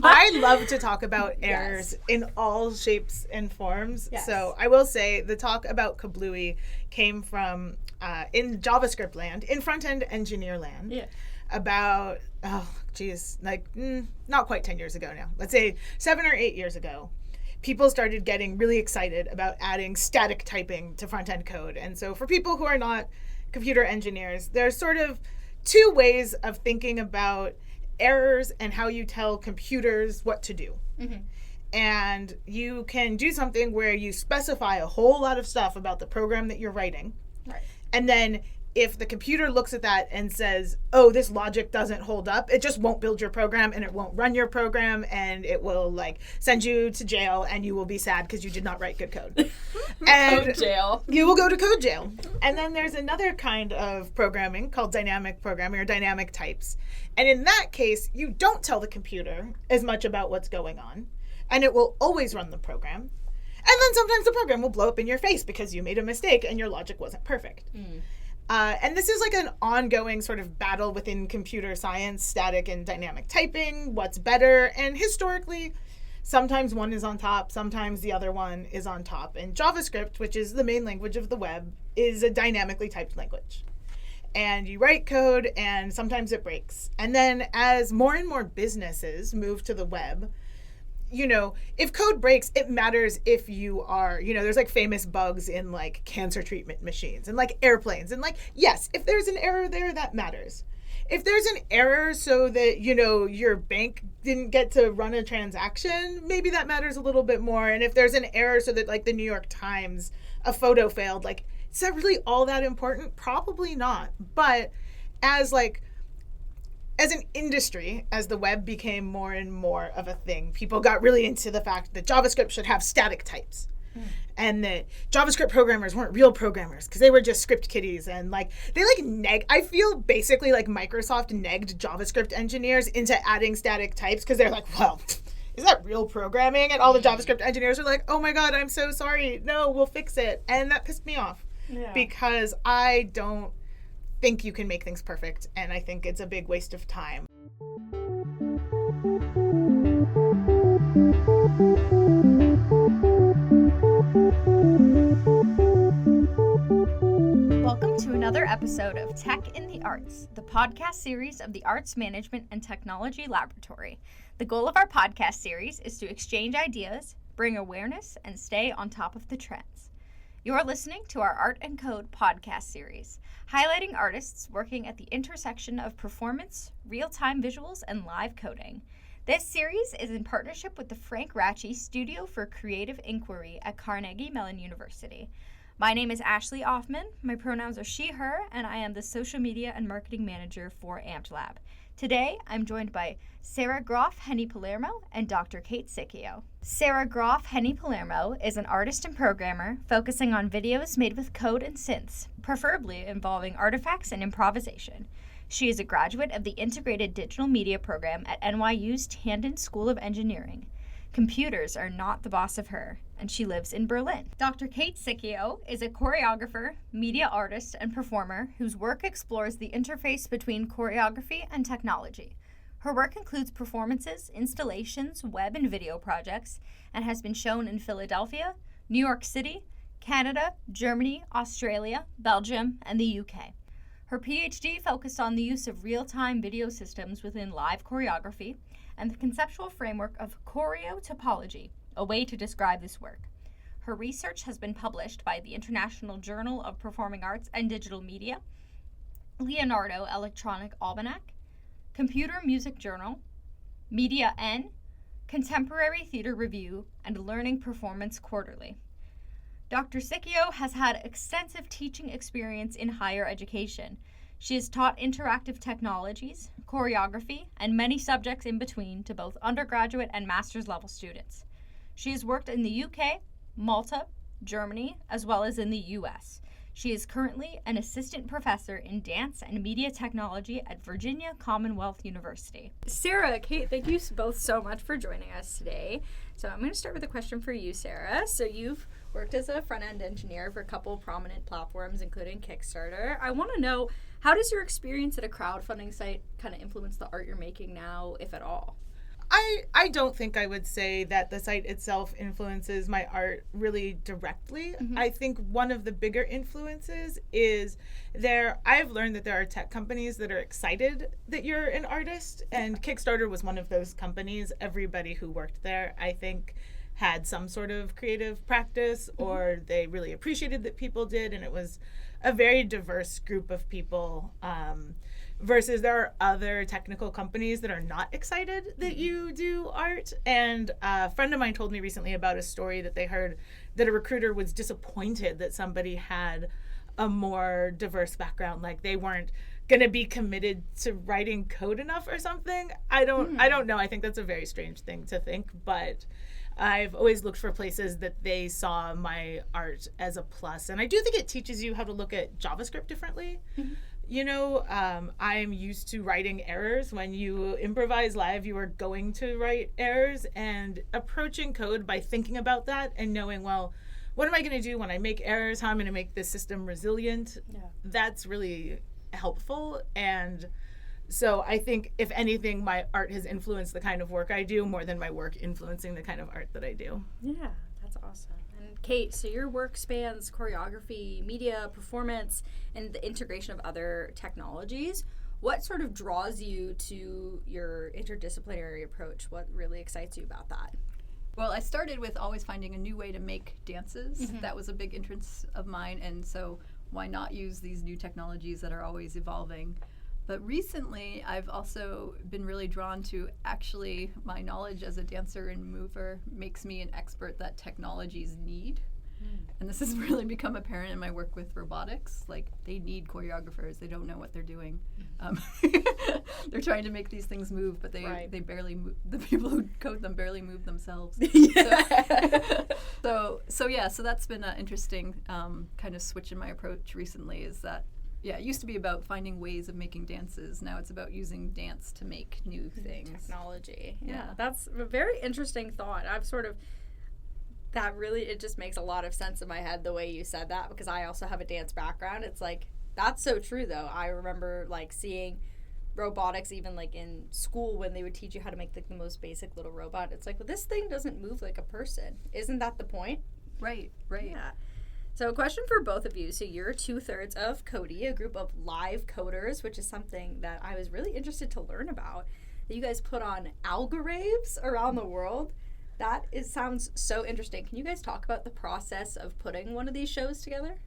I love to talk about errors in all shapes and forms. Yes. So I will say the talk about kablooey came from in JavaScript land, in front-end engineer land. Yeah. About, not quite 10 years ago now. Let's say 7 or 8 years ago. People started getting really excited about adding static typing to front-end code. And so for people who are not computer engineers, there's sort of two ways of thinking about errors and how you tell computers what to do. Mm-hmm. And you can do something where you specify a whole lot of stuff about the program that you're writing. Right. And then if the computer looks at that and says, oh, this logic doesn't hold up, it just won't build your program and it won't run your program and it will send you to jail and you will be sad because you did not write good code. And code jail. You will go to code jail. And then there's another kind of programming called dynamic programming or dynamic types. And in that case, you don't tell the computer as much about what's going on and it will always run the program. And then sometimes the program will blow up in your face because you made a mistake and your logic wasn't perfect. And this is an ongoing sort of battle within computer science, static and dynamic typing, what's better. And historically, sometimes one is on top, sometimes the other one is on top. And JavaScript, which is the main language of the web, is a dynamically typed language. And you write code and sometimes it breaks. And then as more and more businesses move to the web, if code breaks, it matters if you are, there's famous bugs in cancer treatment machines and airplanes. And yes, if there's an error there, that matters. If there's an error so that, your bank didn't get to run a transaction, maybe that matters a little bit more. And if there's an error so that the New York Times, a photo failed, is that really all that important? Probably not. But as an industry, as the web became more and more of a thing, people got really into the fact that JavaScript should have static types. And that JavaScript programmers weren't real programmers because they were just script kiddies. And I feel basically Microsoft negged JavaScript engineers into adding static types because they're well, is that real programming? And all the JavaScript engineers are oh my God, I'm so sorry. No, we'll fix it. And that pissed me off because I don't think you can make things perfect, and I think it's a big waste of time. Welcome to another episode of Tech in the Arts, the podcast series of the Arts Management and Technology Laboratory. The goal of our podcast series is to exchange ideas, bring awareness, and stay on top of the trends. You're listening to our Art and Code podcast series, highlighting artists working at the intersection of performance, real-time visuals, and live coding. This series is in partnership with the Frank Ratchey Studio for Creative Inquiry at Carnegie Mellon University. My name is Ashley Offman, my pronouns are she, her, and I am the social media and marketing manager for Amped Lab. Today, I'm joined by Sarah Groff-Henny-Palermo and Dr. Kate Sicchio. Sarah Groff-Henny-Palermo is an artist and programmer focusing on videos made with code and synths, preferably involving artifacts and improvisation. She is a graduate of the Integrated Digital Media program at NYU's Tandon School of Engineering. Computers are not the boss of her, and she lives in Berlin. Dr. Kate Sicchio is a choreographer, media artist, and performer whose work explores the interface between choreography and technology. Her work includes performances, installations, web and video projects, and has been shown in Philadelphia, New York City, Canada, Germany, Australia, Belgium, and the UK. Her PhD focused on the use of real-time video systems within live choreography and the conceptual framework of choreotopology, a way to describe this work. Her research has been published by the International Journal of Performing Arts and Digital Media, Leonardo Electronic Almanac, Computer Music Journal, Media N, Contemporary Theater Review, and Learning Performance Quarterly. Dr. Sicchio has had extensive teaching experience in higher education. She has taught interactive technologies, choreography, and many subjects in between to both undergraduate and master's level students. She has worked in the UK, Malta, Germany, as well as in the US. She is currently an assistant professor in dance and media technology at Virginia Commonwealth University. Sarah, Kate, thank you both so much for joining us today. So I'm going to start with a question for you, Sarah. So you've worked as a front-end engineer for a couple of prominent platforms, including Kickstarter. I want to know, how does your experience at a crowdfunding site kind of influence the art you're making now, if at all? I don't think I would say that the site itself influences my art really directly. I think one of the bigger influences is I've learned that there are tech companies that are excited that you're an artist, and Kickstarter was one of those companies. Everybody who worked there, I think, had some sort of creative practice, or they really appreciated that people did, and it was a very diverse group of people. Versus there are other technical companies that are not excited that you do art. And a friend of mine told me recently about a story that they heard that a recruiter was disappointed that somebody had a more diverse background, like they weren't going to be committed to writing code enough or something. I don't know. I think that's a very strange thing to think, but I've always looked for places that they saw my art as a plus. And I do think it teaches you how to look at JavaScript differently. You know, I'm used to writing errors. When you improvise live, you are going to write errors, and approaching code by thinking about that and knowing, well, what am I going to do when I make errors? How I'm going to make this system resilient? That's really helpful. And so I think, if anything, my art has influenced the kind of work I do more than my work influencing the kind of art that I do. Yeah, that's awesome. And Kate, so your work spans choreography, media, performance, and the integration of other technologies. What sort of draws you to your interdisciplinary approach? What really excites you about that? Well, I started with always finding a new way to make dances. That was a big interest of mine, and so why not use these new technologies that are always evolving? But recently, I've also been really drawn to, actually, my knowledge as a dancer and mover makes me an expert that technologies need. And this has really become apparent in my work with robotics. Like, they need choreographers. They don't know what they're doing. They're trying to make these things move, but they barely move. The people who code them barely move themselves. So that's been an interesting kind of switch in my approach recently, is that it used to be about finding ways of making dances. Now it's about using dance to make new things. Technology. Yeah, that's a very interesting thought. It just makes a lot of sense in my head the way you said that, because I also have a dance background. It's like, that's so true though. I remember like seeing robotics even like in school when they would teach you how to make like the most basic little robot. It's like, well, this thing doesn't move like a person. Isn't that the point? Right. Yeah. So a question for both of you. So you're 2/3 of Codie, a group of live coders, which is something that I was really interested to learn about. That you guys put on algoraves around the world. Sounds so interesting. Can you guys talk about the process of putting one of these shows together?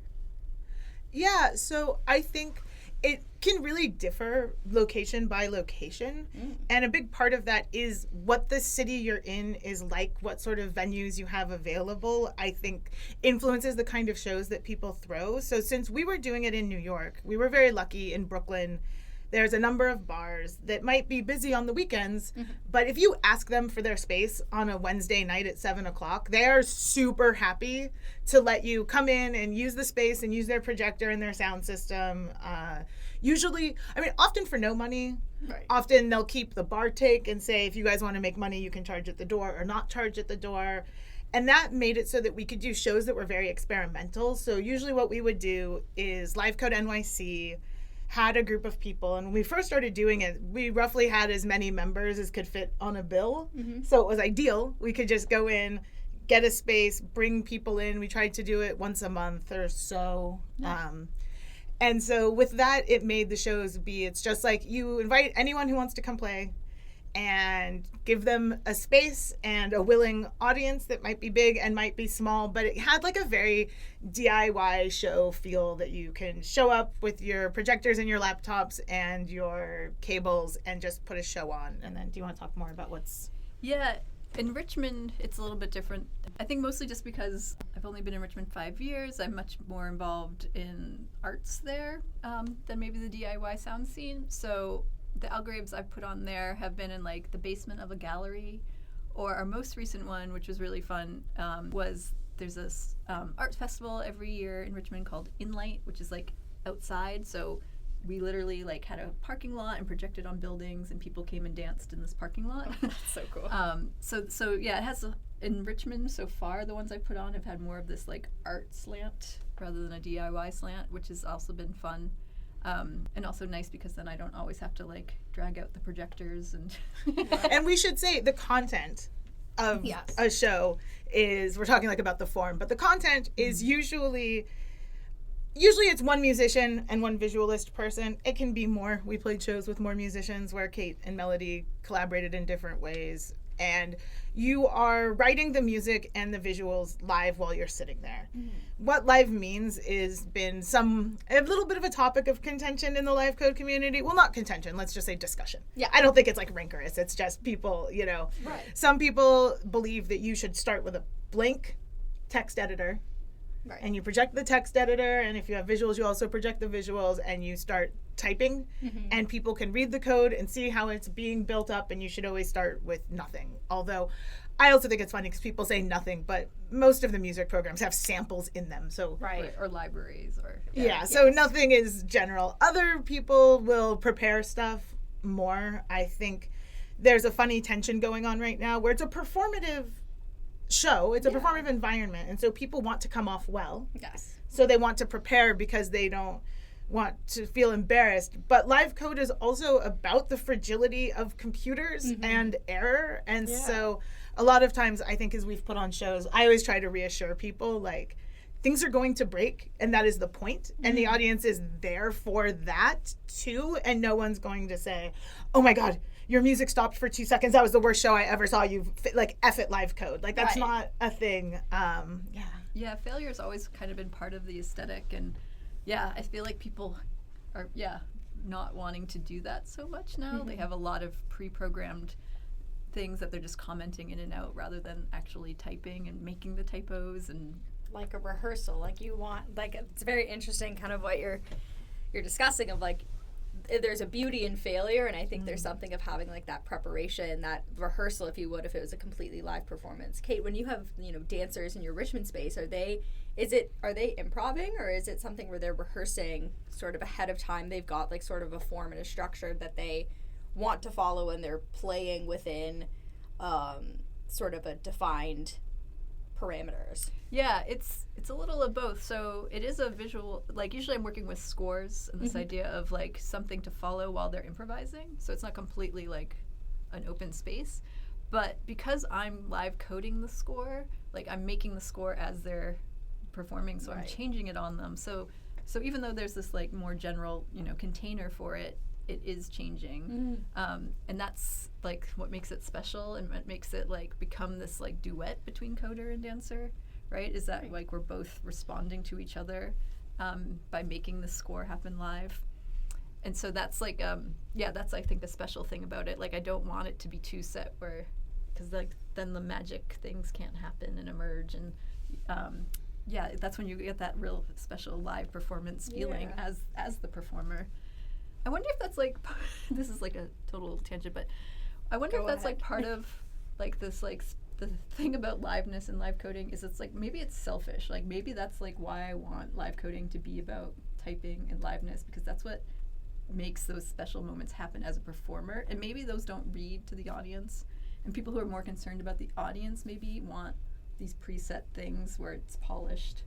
Yeah, so I think it can really differ location by location. And a big part of that is what the city you're in is like, what sort of venues you have available, I think influences the kind of shows that people throw. So since we were doing it in New York, we were very lucky in Brooklyn. There's a number of bars that might be busy on the weekends, but if you ask them for their space on a Wednesday night at 7 o'clock, they are super happy to let you come in and use the space and use their projector and their sound system. Often for no money. Right. Often they'll keep the bar take and say, if you guys want to make money, you can charge at the door or not charge at the door. And that made it so that we could do shows that were very experimental. So usually what we would do is Live Code NYC had a group of people, and when we first started doing it, we roughly had as many members as could fit on a bill. So it was ideal. We could just go in, get a space, bring people in. We tried to do it once a month or so. And so with that, it made the shows it's just like you invite anyone who wants to come play and give them a space and a willing audience that might be big and might be small, but it had like a very DIY show feel, that you can show up with your projectors and your laptops and your cables and just put a show on. And then do you want to talk more about what's... Yeah, in Richmond, it's a little bit different. I think mostly just because I've only been in Richmond 5 years. I'm much more involved in arts there than maybe the DIY sound scene. So the algoraves I've put on there have been in like the basement of a gallery, or our most recent one, which was really fun, was there's this art festival every year in Richmond called Inlight, which is like outside. So we literally like had a parking lot and projected on buildings, and people came and danced in this parking lot. That's so cool. So yeah, it has in Richmond so far, the ones I put on have had more of this like art slant rather than a DIY slant, which has also been fun. And also nice because then I don't always have to like drag out the projectors and And we should say the content of a show is, we're talking like about the form, but the content is usually it's one musician and one visualist person. It can be more. We played shows with more musicians where Kate and Melody collaborated in different ways. And you are writing the music and the visuals live while you're sitting there. What live means is been a little bit of a topic of contention in the live code community. Well, not contention, let's just say discussion. Yeah. I don't think it's like rancorous. It's just people, Right. Some people believe that you should start with a blank text editor. Right. And you project the text editor, and if you have visuals, you also project the visuals, and you start typing, and people can read the code and see how it's being built up, and you should always start with nothing. Although, I also think it's funny because people say nothing, but most of the music programs have samples in them, so... Right. or libraries or... So nothing is general. Other people will prepare stuff more. I think there's a funny tension going on right now where it's a performative show, it's a performative environment, and so people want to come off well. Yes. So they want to prepare because they don't want to feel embarrassed. But live code is also about the fragility of computers and error. And so a lot of times, I think as we've put on shows, I always try to reassure people, like, things are going to break, and that is the point. And the audience is there for that too. And no one's going to say, oh my God, your music stopped for 2 seconds. That was the worst show I ever saw. You like F it live code. Like that's not a thing. Yeah, failure's always kind of been part of the aesthetic, and I feel like people are not wanting to do that so much now. They have a lot of pre-programmed things that they're just commenting in and out rather than actually typing and making the typos and Like a rehearsal, like you want, like it's very interesting kind of what you're discussing of like there's a beauty in failure, and I think there's something of having like that preparation, that rehearsal, if you would, if it was a completely live performance. Kate, when you have dancers in your Richmond space, are they improving, or is it something where they're rehearsing sort of ahead of time? They've got like sort of a form and a structure that they want to follow, and they're playing within sort of a defined parameters. Yeah, it's a little of both. So it is a visual, like usually I'm working with scores and this idea of like something to follow while they're improvising. So it's not completely like an open space. But because I'm live coding the score, like I'm making the score as they're performing, so I'm changing it on them. So even though there's this like more general, container for it, it is changing. And that's like what makes it special and what makes it like become this like duet between coder and dancer, right? Is that like we're both responding to each other by making the score happen live. And so that's like, that's I think the special thing about it. Like I don't want it to be too set where, because like then the magic things can't happen and emerge, and that's when you get that real special live performance feeling as the performer. I wonder if that's like, this is like a total tangent, but I wonder if that's like part of like this like the thing about liveness and live coding is it's like maybe it's selfish. Like maybe that's like why I want live coding to be about typing and liveness, because that's what makes those special moments happen as a performer. And maybe those don't read to the audience. And people who are more concerned about the audience maybe want these preset things where it's polished.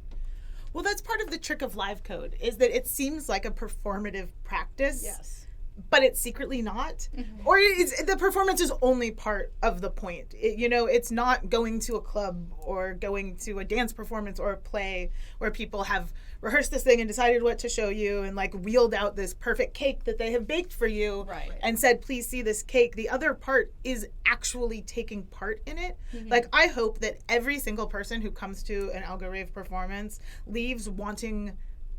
Well, that's part of the trick of live code, is that it seems like a performative practice. Yes. But it's secretly not. Or the performance is only part of the point. It's not going to a club or going to a dance performance or a play where people have rehearsed this thing and decided what to show you and like wheeled out this perfect cake that they have baked for you and said, please see this cake. The other part is actually taking part in it. Like I hope that every single person who comes to an Algorave performance leaves wanting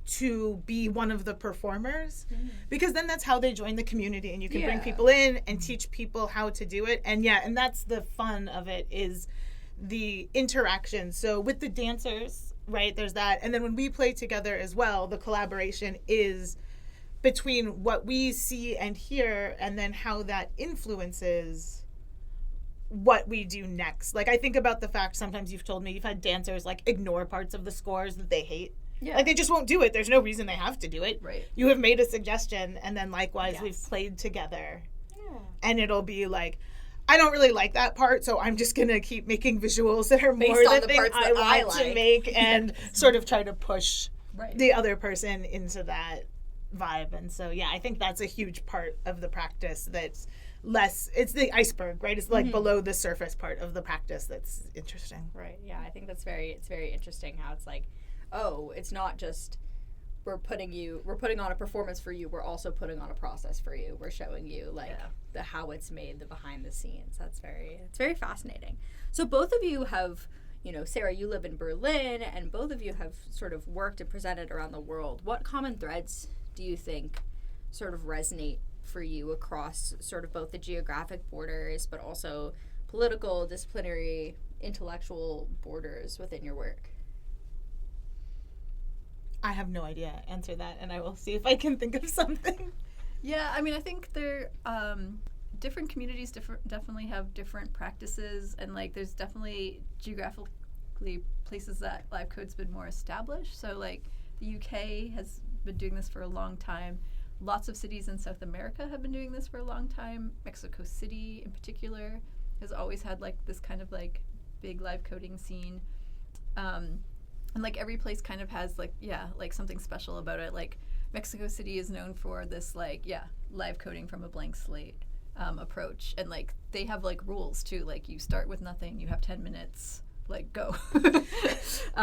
to be one of the performers, because then that's how they join the community, and you can bring people in and teach people how to do it. And and that's the fun of it, is the interaction. So with the dancers, right, there's that. And then when we play together as well, the collaboration is between what we see and hear, and then how that influences what we do next. Like I think about the fact sometimes you've told me you've had dancers like ignore parts of the scores that they hate. Like they just won't do it. There's no reason they have to do it. Right. You have made a suggestion, and then likewise we've played together. And it'll be like, I don't really like that part, so I'm just gonna keep making visuals that are more the thing I want to make, and sort of try to push the other person into that vibe. And so, yeah, I think that's a huge part of the practice that's less, it's the iceberg, right? It's like below the surface part of the practice that's interesting. Right. Yeah, I think it's very interesting how it's like, oh, it's not just we're putting on a performance for you, we're also putting on a process for you. We're showing you like the how it's made, the behind the scenes. It's very fascinating. So both of you have, Sarah, you live in Berlin, and both of you have sort of worked and presented around the world. What common threads do you think sort of resonate for you across sort of both the geographic borders, but also political, disciplinary, intellectual borders within your work? I have no idea. Answer that, and I will see if I can think of something. Yeah, I mean, I think they're different communities definitely have different practices, and like there's definitely geographically places that live code's been more established. So like the UK has been doing this for a long time. Lots of cities in South America have been doing this for a long time. Mexico City in particular has always had like this kind of like big live coding scene. And like every place kind of has like something special about it. Like Mexico City is known for this like live coding from a blank slate approach, and like they have like rules too. Like you start with nothing, you have 10 minutes, like go.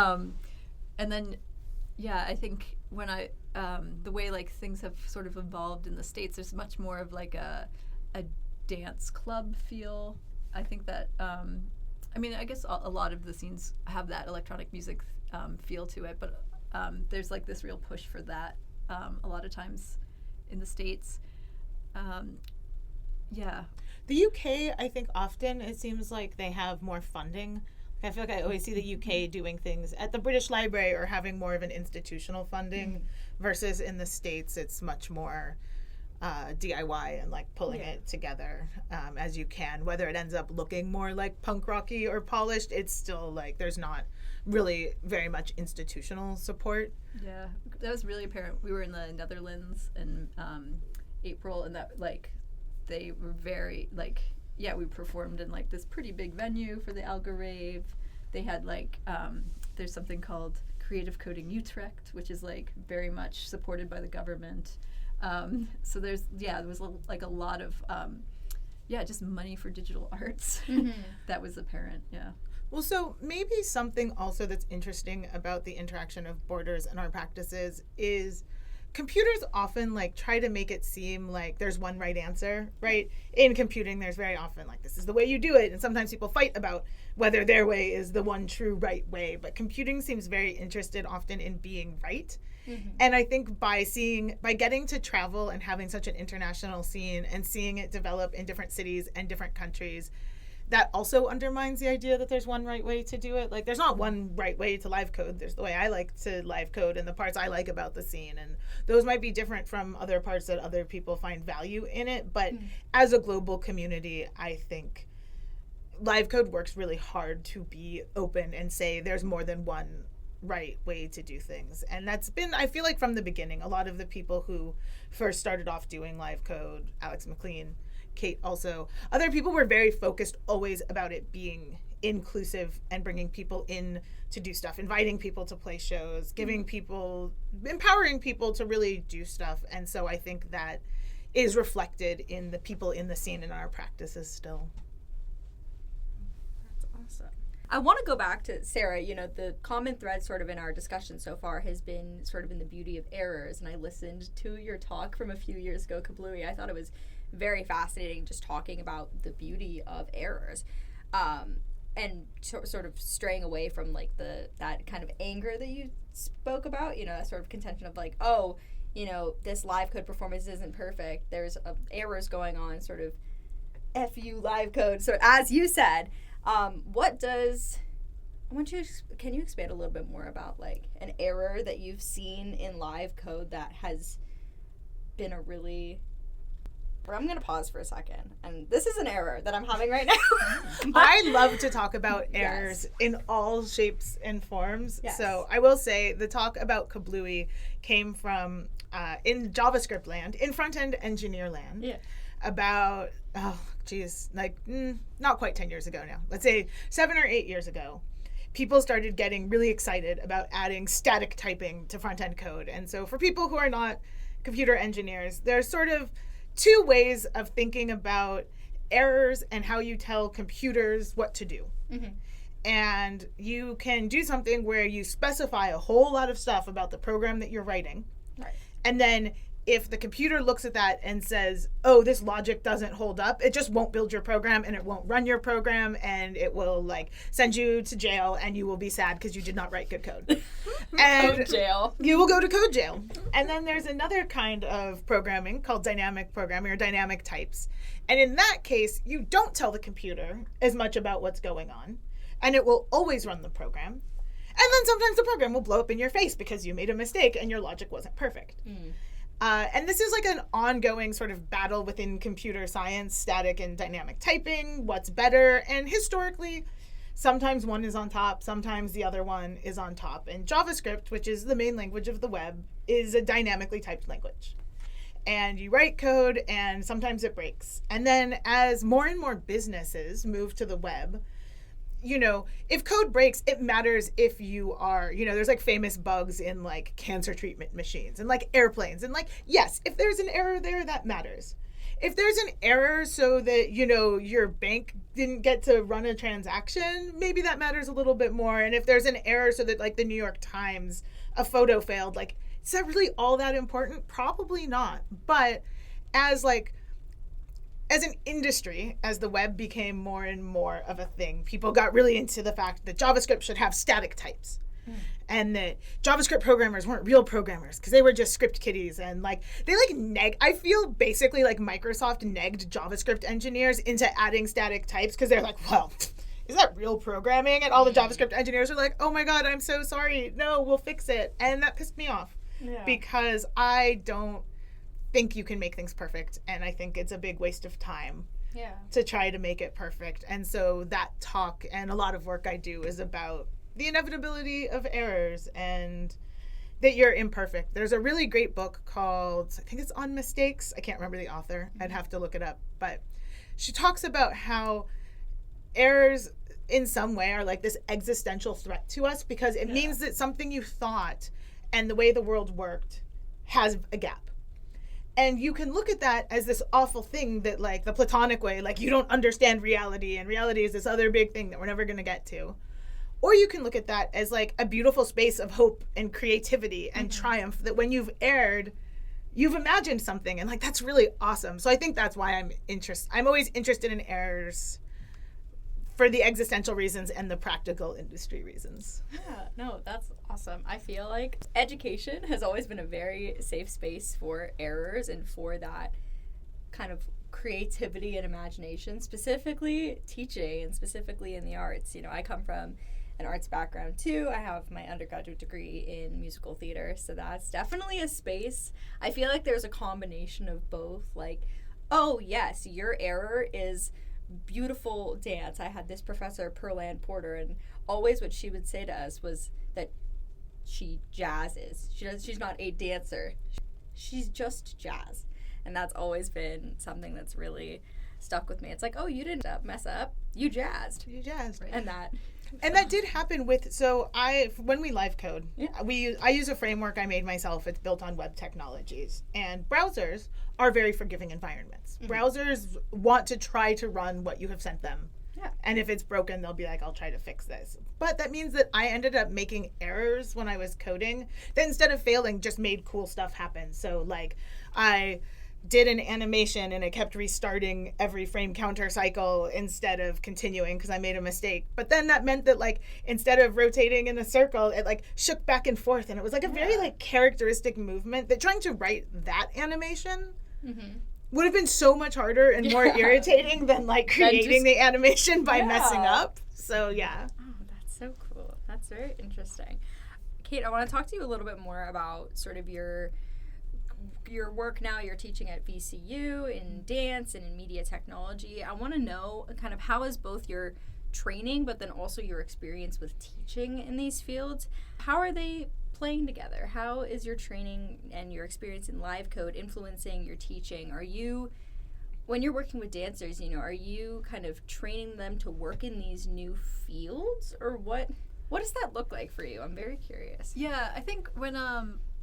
And then I think when the way like things have sort of evolved in the States, there's much more of like a dance club feel. I think that I mean, I guess a lot of the scenes have that electronic music feel to it, but there's like this real push for that a lot of times in the States. The UK, I think often it seems like they have more funding. I feel like I always see the UK doing things at the British Library or having more of an institutional funding versus in the States it's much more DIY and like pulling it together as you can. Whether it ends up looking more like punk rocky or polished, it's still like there's not really very much institutional support. Yeah, that was really apparent. We were in the Netherlands in April, and that like they were very like we performed in like this pretty big venue for the Algarve. They had like there's something called Creative Coding Utrecht, which is like very much supported by the government. So there was like a lot of just money for digital arts. That was apparent. Well, so maybe something also that's interesting about the interaction of borders and our practices is computers often like try to make it seem like there's one right answer, right? In computing, there's very often like this is the way you do it, and sometimes people fight about whether their way is the one true right way. But computing seems very interested often in being right. And I think by getting to travel and having such an international scene and seeing it develop in different cities and different countries, that also undermines the idea that there's one right way to do it. Like there's not one right way to live code. There's the way I like to live code and the parts I like about the scene, and those might be different from other parts that other people find value in it. But as a global community, I think live code works really hard to be open and say there's more than one right way to do things. And that's been, I feel like from the beginning, a lot of the people who first started off doing live code, Alex McLean, Kate also, other people were very focused always about it being inclusive and bringing people in to do stuff, inviting people to play shows, empowering people to really do stuff. And so I think that is reflected in the people in the scene in our practices still. That's awesome. I want to go back to Sarah. The common thread sort of in our discussion so far has been sort of in the beauty of errors. And I listened to your talk from a few years ago, Kablooey. I thought it was very fascinating just talking about the beauty of errors and sort of straying away from like that kind of anger that you spoke about, that sort of contention of like, oh, this live code performance isn't perfect. There's errors going on, sort of F you live code. So as you said, can you expand a little bit more about like an error that you've seen in live code that has been a really... I'm going to pause for a second. And this is an error that I'm having right now. I love to talk about errors in all shapes and forms. Yes. So I will say the talk about Kablooey came from in JavaScript land, in front-end engineer land, about, not quite 10 years ago now. Let's say 7 or 8 years ago. People started getting really excited about adding static typing to front-end code. And so for people who are not computer engineers, there's sort of two ways of thinking about errors and how you tell computers what to do. And you can do something where you specify a whole lot of stuff about the program that you're writing. Right. And then if the computer looks at that and says, oh, this logic doesn't hold up, it just won't build your program and it won't run your program and it will like send you to jail and you will be sad because you did not write good code. And Code jail. You will go to code jail. And then there's another kind of programming called dynamic programming or dynamic types. And in that case, you don't tell the computer as much about what's going on and it will always run the program. And then sometimes the program will blow up in your face because you made a mistake and your logic wasn't perfect. And this is like an ongoing sort of battle within computer science, static and dynamic typing, what's better. And historically, sometimes one is on top, sometimes the other one is on top. And JavaScript, which is the main language of the web, is a dynamically typed language. And you write code and sometimes it breaks. And then as more and more businesses move to the web, you know, if code breaks, it matters if you are, you know, there's like famous bugs in like cancer treatment machines and like airplanes. And like, yes, if there's an error there, that matters. If there's an error so that, you know, your bank didn't get to run a transaction, maybe that matters a little bit more. And if there's an error so that like the New York Times, a photo failed, like, is that really all that important? Probably not. But as an industry, as the web became more and more of a thing, people got really into the fact that JavaScript should have static types. And that JavaScript programmers weren't real programmers because they were just script kiddies. And like, they like I feel basically like Microsoft negged JavaScript engineers into adding static types because they're like, well, is that real programming? And all the JavaScript engineers are like, oh my God, I'm so sorry. No, we'll fix it. And that pissed me off because I don't think you can make things perfect, and I think it's a big waste of time to try to make it perfect. And so that talk and a lot of work I do is about the inevitability of errors and that you're imperfect. There's a really great book called, I think it's On Mistakes. I can't remember the author. I'd have to look it up. But she talks about how errors in some way are like this existential threat to us because it means that something you thought and the way the world worked has a gap. And you can look at that as this awful thing that, like, the Platonic way, like, you don't understand reality, and reality is this other big thing that we're never going to get to. Or you can look at that as, like, a beautiful space of hope and creativity and triumph, that when you've erred, you've imagined something, and, like, that's really awesome. So I think that's why I'm always interested in errors for the existential reasons and the practical industry reasons. Yeah, no, that's awesome. I feel like education has always been a very safe space for errors and for that kind of creativity and imagination, specifically teaching and specifically in the arts. You know, I come from an arts background too. I have my undergraduate degree in musical theater, so that's definitely a space. I feel like there's a combination of both, like, oh yes, your error is beautiful dance. I had this professor, Pearl Ann Porter, and always what she would say to us was that she jazzes. She's not a dancer. She's just jazz. And that's always been something that's really stuck with me. It's like, oh, you didn't mess up. You jazzed. You jazzed. Right. And that did happen with, so when we live code, I use a framework I made myself. It's built on web technologies. And browsers are very forgiving environments. Browsers want to try to run what you have sent them. Yeah. And if it's broken, they'll be like, I'll try to fix this. But that means that I ended up making errors when I was coding that instead of failing, just made cool stuff happen. So like I did an animation and it kept restarting every frame counter cycle instead of continuing because I made a mistake. But then that meant that like instead of rotating in a circle, it like shook back and forth, and it was like a very like characteristic movement that trying to write that animation would have been so much harder and more irritating than like creating the animation by messing up. So yeah. Oh, that's so cool. That's very interesting. Kate, I want to talk to you a little bit more about sort of your work now. You're teaching at VCU in dance and in media technology. I want to know kind of how is both your training but then also your experience with teaching in these fields, how are they playing together? How is your training and your experience in live code influencing your teaching? Are you, when you're working with dancers, you know, are you kind of training them to work in these new fields, or what does that look like for you? I'm very curious. Yeah, I think when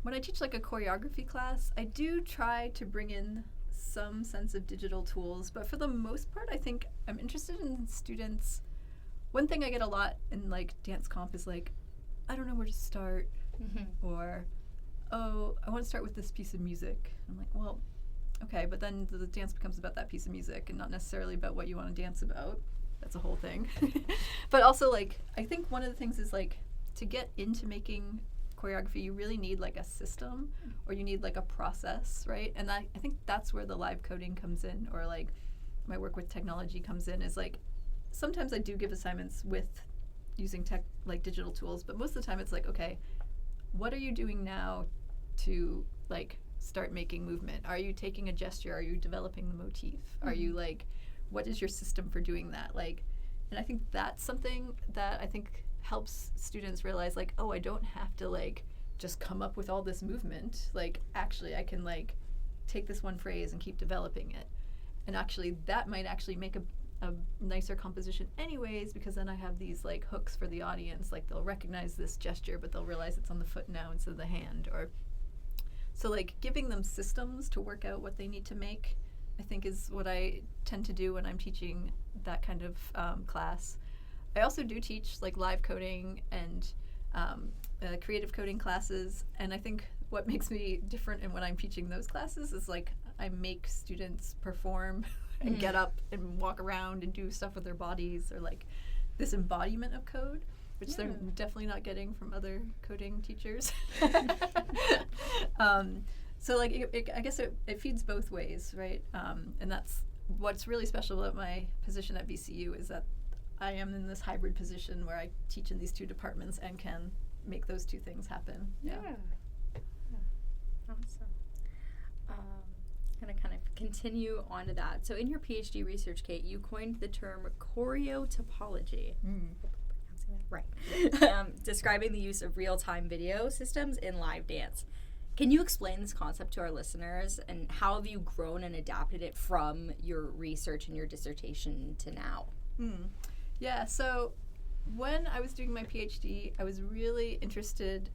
when I teach like a choreography class, I do try to bring in some sense of digital tools, but for the most part, I think I'm interested in students. One thing I get a lot in like dance comp is like, I don't know where to start, or, oh, I want to start with this piece of music. I'm like, well, okay, but then the dance becomes about that piece of music and not necessarily about what you want to dance about. That's a whole thing. But also, like, I think one of the things is like, to get into making choreography, you really need like a system, or you need like a process, right? And I think that's where the live coding comes in, or like my work with technology comes in, is like, sometimes I do give assignments with using tech, like digital tools, but most of the time it's like, okay, what are you doing now to like start making movement? Are you taking a gesture? Are you developing the motif? Are you like, what is your system for doing that? Like, and I think that's something that I think helps students realize like, oh, I don't have to like just come up with all this movement. Like, actually I can like take this one phrase and keep developing it. And actually that might actually make a nicer composition anyways, because then I have these like hooks for the audience. Like, they'll recognize this gesture, but they'll realize it's on the foot now instead of the hand. Or so like giving them systems to work out what they need to make, I think is what I tend to do when I'm teaching that kind of class. I also do teach like live coding and creative coding classes, and I think what makes me different in when I'm teaching those classes is like I make students perform and get up and walk around and do stuff with their bodies, or like this embodiment of code, which they're definitely not getting from other coding teachers. So like I guess it feeds both ways, right? And that's what's really special about my position at VCU, is that I am in this hybrid position where I teach in these two departments and can make those two things happen. Yeah. Awesome. Going to kind of continue on to that. So in your PhD research, Kate, you coined the term choreotopology. Right. Describing the use of real-time video systems in live dance. Can you explain this concept to our listeners, and how have you grown and adapted it from your research and your dissertation to now? Yeah, so when I was doing my PhD, I was really interested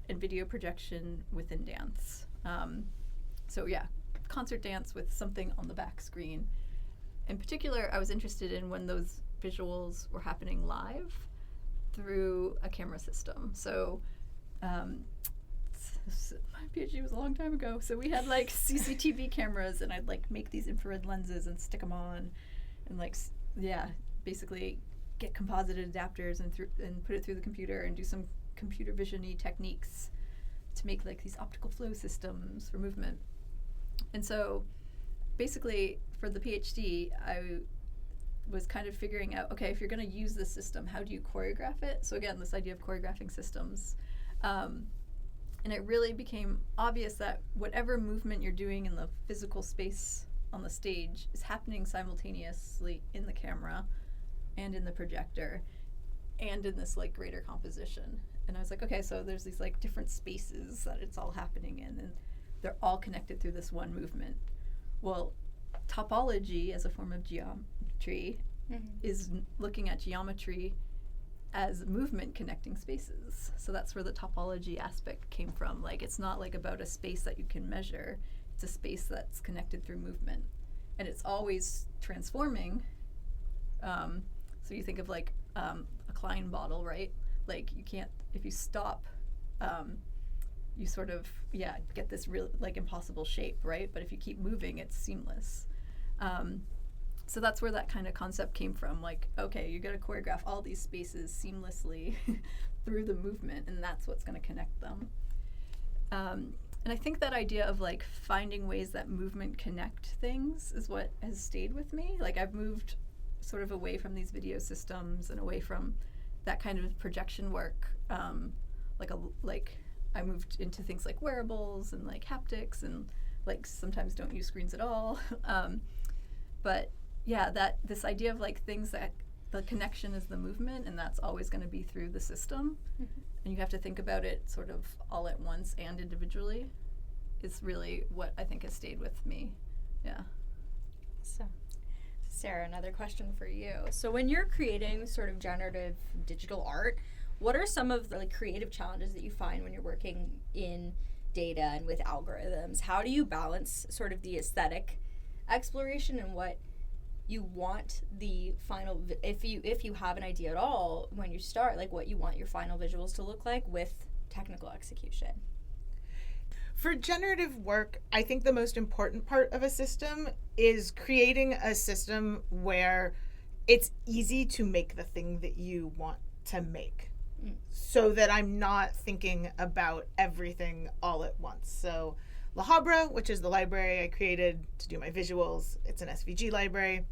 in video projection within dance. So yeah, concert dance with something on the back screen. In particular, I was interested in when those visuals were happening live through a camera system. So my PhD was a long time ago, so we had like CCTV cameras, and I'd like make these infrared lenses and stick them on, and like basically get composited adapters and put it through the computer and do some computer vision-y techniques to make like these optical flow systems for movement. And so basically for the PhD, I was kind of figuring out, okay, if you're going to use this system, how do you choreograph it? So again, this idea of choreographing systems. And it really became obvious that whatever movement you're doing in the physical space on the stage is happening simultaneously in the camera and in the projector and in this like greater composition. And I was like, okay, so there's these like different spaces that it's all happening in, and they're all connected through this one movement. Well, topology as a form of geometry is looking at geometry as movement connecting spaces. So that's where the topology aspect came from. Like, it's not like about a space that you can measure, it's a space that's connected through movement. And it's always transforming. So you think of like a Klein bottle, right? Like, you can't, if you stop, you sort of, get this real like impossible shape, right? But if you keep moving, it's seamless. So that's where that kind of concept came from. Like, okay, you got to choreograph all these spaces seamlessly through the movement, and that's what's going to connect them. And I think that idea of like finding ways that movement connect things is what has stayed with me. Like, I've moved sort of away from these video systems and away from that kind of projection work. I moved into things like wearables and like haptics, and like sometimes don't use screens at all. But yeah, this idea of like things that the connection is the movement, and that's always going to be through the system. And you have to think about it sort of all at once and individually, is really what I think has stayed with me. Yeah. So, Sarah, another question for you. So when you're creating sort of generative digital art, what are some of the like creative challenges that you find when you're working in data and with algorithms, how do you balance sort of the aesthetic exploration and what you want the final, if you have an idea at all when you start, like what you want your final visuals to look like with technical execution? For generative work, I think the most important part of a system is creating a system where it's easy to make the thing that you want to make, so that I'm not thinking about everything all at once. So La Habra, which is the library I created to do my visuals, it's an SVG library.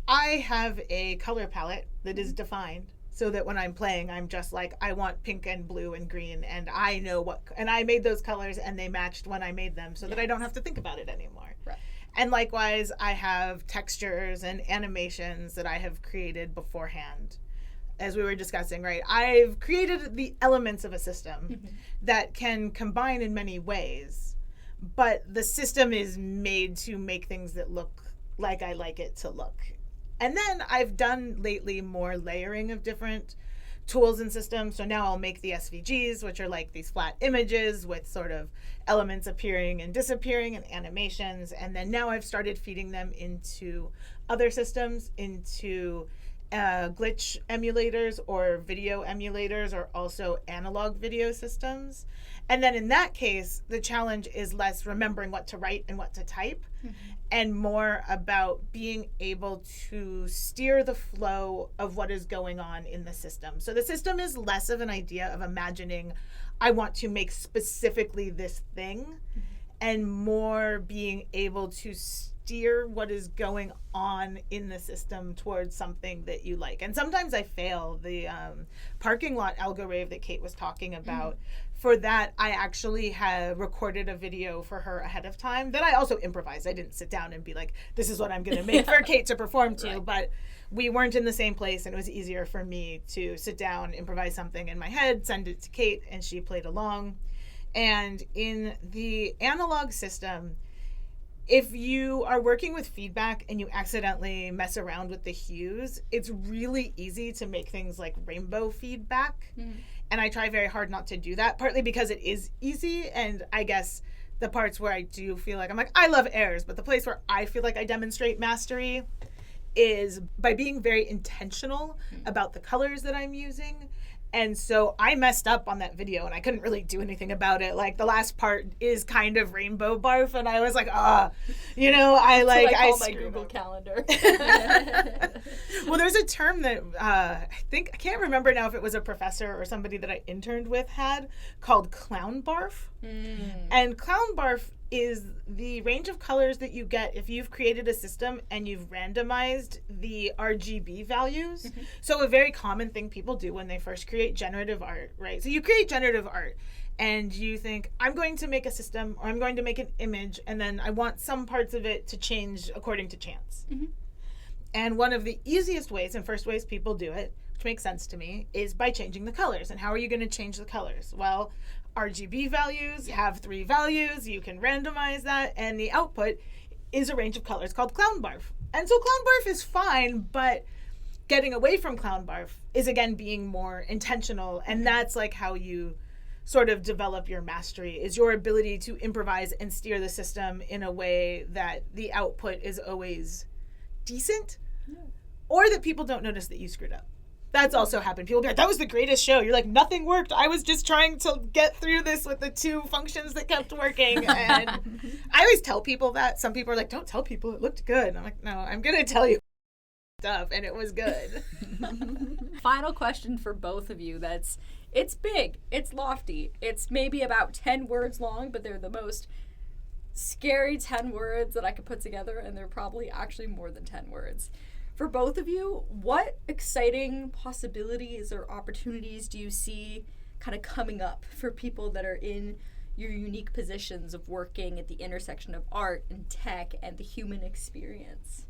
I have a color palette that is defined so that when I'm playing, I'm just like, I want pink and blue and green, and I know what, and I made those colors and they matched when I made them, so that I don't have to think about it anymore. Right. And likewise, I have textures and animations that I have created beforehand. As we were discussing, right, I've created the elements of a system that can combine in many ways, but the system is made to make things that look like I like it to look. And then I've done lately more layering of different tools and systems. So now I'll make the SVGs, which are like these flat images with sort of elements appearing and disappearing and animations. And then now I've started feeding them into other systems, into glitch emulators or video emulators, or also analog video systems. And then in that case, the challenge is less remembering what to write and what to type, and more about being able to steer the flow of what is going on in the system. So the system is less of an idea of imagining, I want to make specifically this thing, and more being able to steer what is going on in the system towards something that you like. And sometimes I fail. The parking lot algorithm that Kate was talking about, for that, I actually had recorded a video for her ahead of time that I also improvised. I didn't sit down and be like, this is what I'm going to make for Kate to perform to, Right. But we weren't in the same place, and it was easier for me to sit down, improvise something in my head, send it to Kate, and she played along. And in the analog system, if you are working with feedback and you accidentally mess around with the hues, it's really easy to make things like rainbow feedback. And I try very hard not to do that, partly because it is easy. And I guess the parts where I do feel like, I'm like, I love airs, but the place where I feel like I demonstrate mastery is by being very intentional about the colors that I'm using. And so I messed up on that video and I couldn't really do anything about it. Like the last part is kind of rainbow barf, and I was like, I call my Google up. Calendar. Well, there's a term that I can't remember now if it was a professor or somebody that I interned with had, called clown barf. And clown barf is the range of colors that you get if you've created a system and you've randomized the RGB values. So a very common thing people do when they first create generative art, right? So you create generative art and you think, I'm going to make a system, or I'm going to make an image, and then I want some parts of it to change according to chance. And one of the easiest ways and first ways people do it, which makes sense to me, is by changing the colors. And how are you going to change the colors? Well, RGB values have 3 values. You can randomize that, and the output is a range of colors called clown barf. And so clown barf is fine, but getting away from clown barf is, again, being more intentional. And that's like how you sort of develop your mastery, is your ability to improvise and steer the system in a way that the output is always decent, or that people don't notice that you screwed up. That's also happened. People be like, that was the greatest show. You're like, nothing worked. I was just trying to get through this with the 2 functions that kept working. And I always tell people that. Some people are like, don't tell people, it looked good. And I'm like, no, I'm going to tell you stuff, and it was good. Final question for both of you. It's big, it's lofty, it's maybe about 10 words long, but they're the most scary 10 words that I could put together, and they're probably actually more than 10 words. For both of you, what exciting possibilities or opportunities do you see kind of coming up for people that are in your unique positions of working at the intersection of art and tech and the human experience?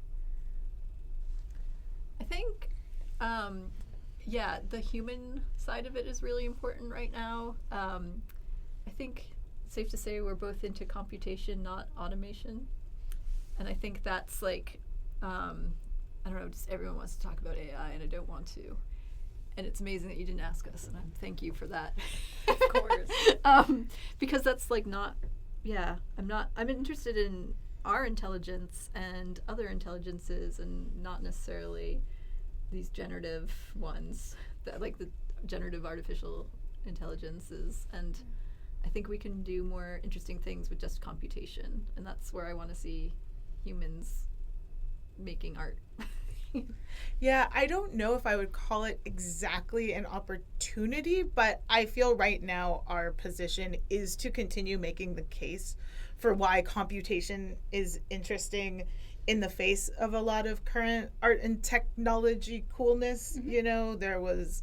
I think, the human side of it is really important right now. I think it's safe to say we're both into computation, not automation. And I think that's like, I don't know, just everyone wants to talk about AI, and I don't want to. and it's amazing that you didn't ask us, and thank you for that. Of course. Because that's like not, I'm interested in our intelligence and other intelligences, and not necessarily these generative ones, that like the generative artificial intelligences. And I think we can do more interesting things with just computation, and that's where I want to see humans making art. Yeah, I don't know if I would call it exactly an opportunity, but I feel right now our position is to continue making the case for why computation is interesting in the face of a lot of current art and technology coolness. You know, there was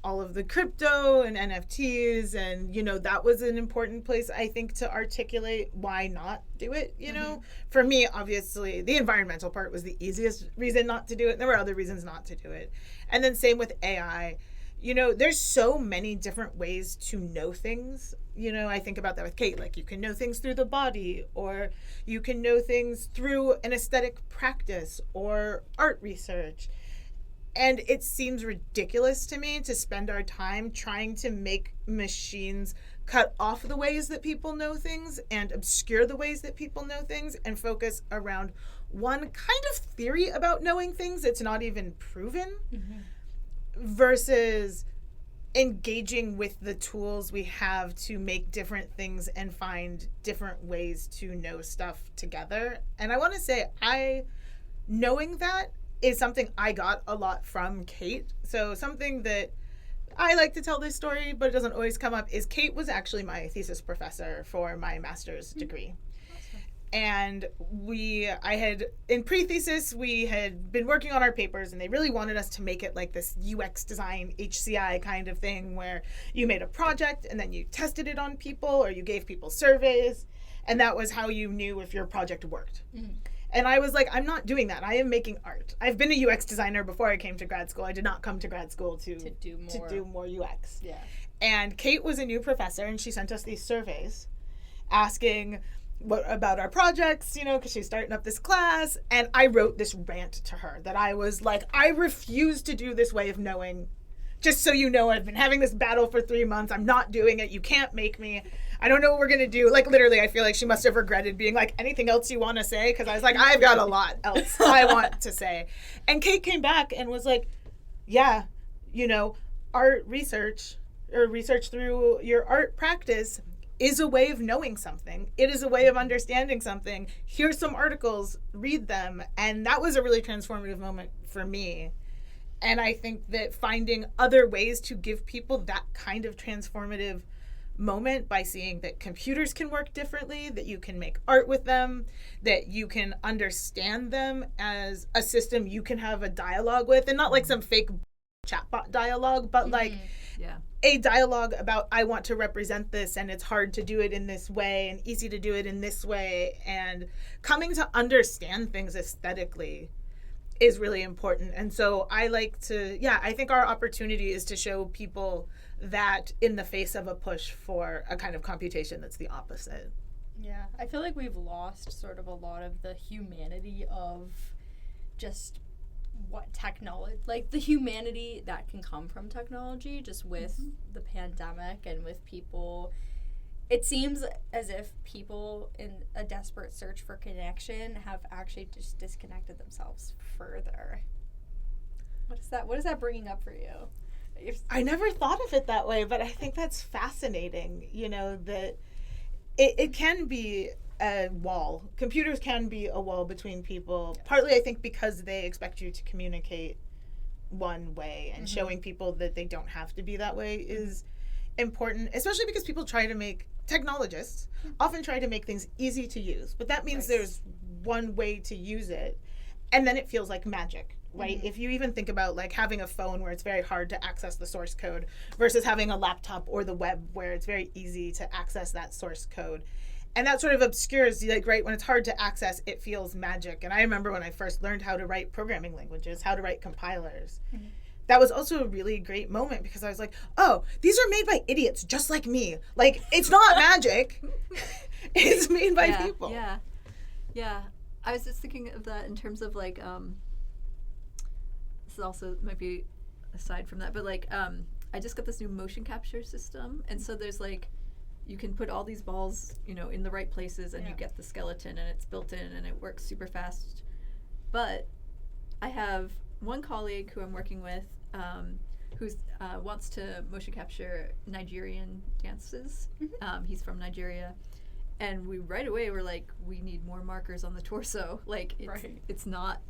all of the crypto and NFTs, and you know, that was an important place, I think, to articulate why not do it. You know, for me, obviously the environmental part was the easiest reason not to do it. There were other reasons not to do it. And then same with AI. You know, there's so many different ways to know things. You know, I think about that with Kate, like you can know things through the body, or you can know things through an aesthetic practice or art research. And it seems ridiculous to me to spend our time trying to make machines cut off the ways that people know things and obscure the ways that people know things and focus around one kind of theory about knowing things that's not even proven, versus engaging with the tools we have to make different things and find different ways to know stuff together. And I want to say, knowing that is something I got a lot from Kate. So something that I like to tell this story, but it doesn't always come up, is Kate was actually my thesis professor for my master's degree. And in pre-thesis, we had been working on our papers, and they really wanted us to make it like this UX design HCI kind of thing, where you made a project and then you tested it on people, or you gave people surveys, and that was how you knew if your project worked. And I was like, I'm not doing that. I am making art. I've been a UX designer before I came to grad school. I did not come to grad school to do more UX. Yeah. And Kate was a new professor, and she sent us these surveys asking what about our projects, you know, because she's starting up this class. And I wrote this rant to her that I was like, I refuse to do this way of knowing. Just so you know, I've been having this battle for 3 months. I'm not doing it. You can't make me. I don't know what we're going to do. Like, literally, I feel like she must have regretted being like, anything else you want to say? Because I was like, I've got a lot else I want to say. And Kate came back and was like, yeah, you know, art research, or research through your art practice, is a way of knowing something. It is a way of understanding something. Here's some articles, read them. And that was a really transformative moment for me. And I think that finding other ways to give people that kind of transformative moment by seeing that computers can work differently, that you can make art with them, that you can understand them as a system you can have a dialogue with, and not like some fake chatbot dialogue, but like a dialogue about, I want to represent this, and it's hard to do it in this way and easy to do it in this way, and coming to understand things aesthetically is really important. And so I think our opportunity is to show people that in the face of a push for a kind of computation that's the opposite. Yeah, I feel like we've lost sort of a lot of the humanity of just what technology, like the humanity that can come from technology, just with the pandemic and with people. It seems as if people in a desperate search for connection have actually just disconnected themselves further. What is that bringing up for you? I never thought of it that way, but I think that's fascinating, you know, that it can be a wall. Computers can be a wall between people, partly I think because they expect you to communicate one way, and showing people that they don't have to be that way is important, especially because technologists often try to make things easy to use, but that means there's one way to use it, and then it feels like magic, right? If you even think about like having a phone where it's very hard to access the source code versus having a laptop or the web where it's very easy to access that source code, and that sort of obscures, like, right, when it's hard to access, it feels magic. And I remember when I first learned how to write programming languages, how to write compilers, that was also a really great moment, because I was like, oh, these are made by idiots just like me. Like, it's not magic. It's made by people. Yeah. I was just thinking of that in terms of like, this also might be aside from that, but like I just got this new motion capture system, and so there's like you can put all these balls, you know, in the right places, and you get the skeleton, and it's built in, and it works super fast. But I have one colleague who I'm working with who wants to motion capture Nigerian dances. He's from Nigeria. And we right away were like, we need more markers on the torso. Like, it's not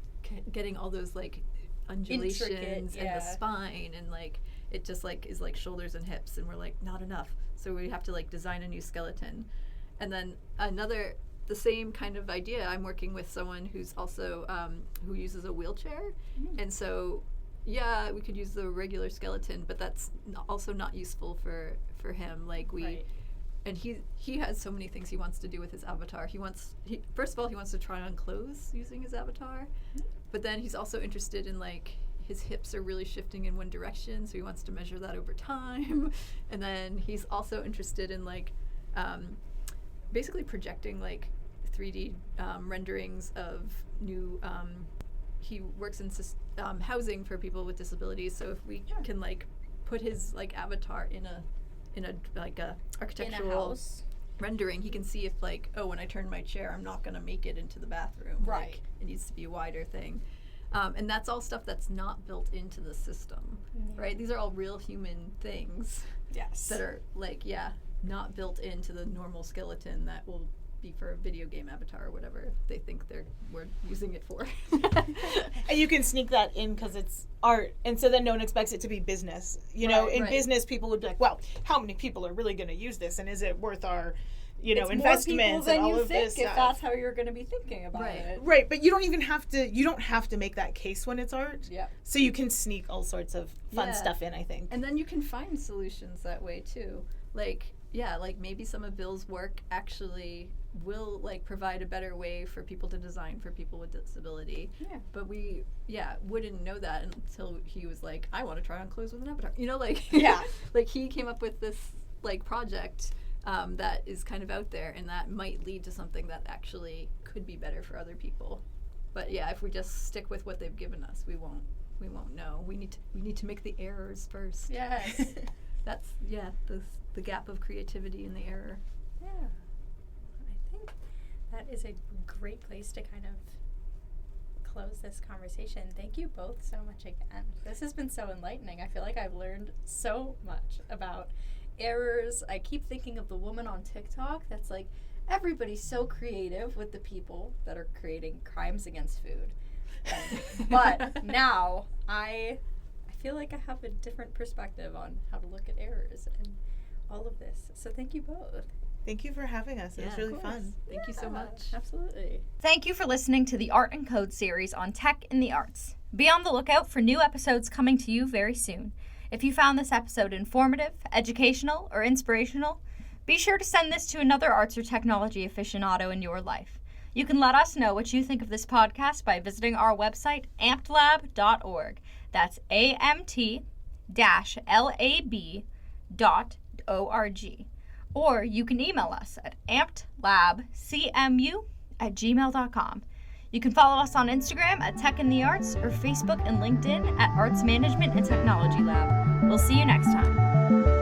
getting all those like undulations and the spine, and like it just like is like shoulders and hips, and we're like, not enough. So we have to like design a new skeleton. And then the same kind of idea, I'm working with someone who's also who uses a wheelchair, and so we could use the regular skeleton, but that's also not useful for him. Like and he has so many things he wants to do with his avatar. First of all, he wants to try on clothes using his avatar, but then he's also interested in like his hips are really shifting in one direction, so he wants to measure that over time. And then he's also interested in like basically projecting like 3D renderings of new. He works in housing for people with disabilities, so if we can like put his like avatar in a like a architectural rendering, he can see if like, oh, when I turn my chair, I'm not gonna make it into the bathroom. Right. Like, it needs to be a wider thing. And that's all stuff that's not built into the system, right? These are all real human things that are like, not built into the normal skeleton that will be for a video game avatar or whatever they think we're using it for. And you can sneak that in because it's art, and so then no one expects it to be business. You know, in business, people would be like, well, how many people are really going to use this, and is it worth our investments and all of this stuff? If that's how you're going to be thinking about it. Right, but you don't even have to make that case when it's art. Yeah. So you can sneak all sorts of fun stuff in, I think. And then you can find solutions that way too. Like, like maybe some of Bill's work actually will like provide a better way for people to design for people with disability. Yeah. But we wouldn't know that until he was like, I want to try on clothes with an avatar. You know, like like he came up with this like project that is kind of out there, and that might lead to something that actually could be better for other people. But if we just stick with what they've given us, we won't know. We need to make the errors first. Yes. That's the gap of creativity and the error. Yeah. I think that is a great place to kind of close this conversation. Thank you both so much again. This has been so enlightening. I feel like I've learned so much about errors. I keep thinking of the woman on TikTok that's like, everybody's so creative with the people that are creating crimes against food. But now I feel like I have a different perspective on how to look at errors and all of this. So thank you both. Thank you for having us. It was really fun. Thank you so much. Absolutely. Thank you for listening to the Art and Code series on tech in the arts. Be on the lookout for new episodes coming to you very soon. If you found this episode informative, educational, or inspirational, be sure to send this to another arts or technology aficionado in your life. You can let us know what you think of this podcast by visiting our website, ampedlab.org. That's AMT-LAB.org. Or you can email us at ampedlabcmu@gmail.com. You can follow us on Instagram at Tech in the Arts or Facebook and LinkedIn at Arts Management and Technology Lab. We'll see you next time.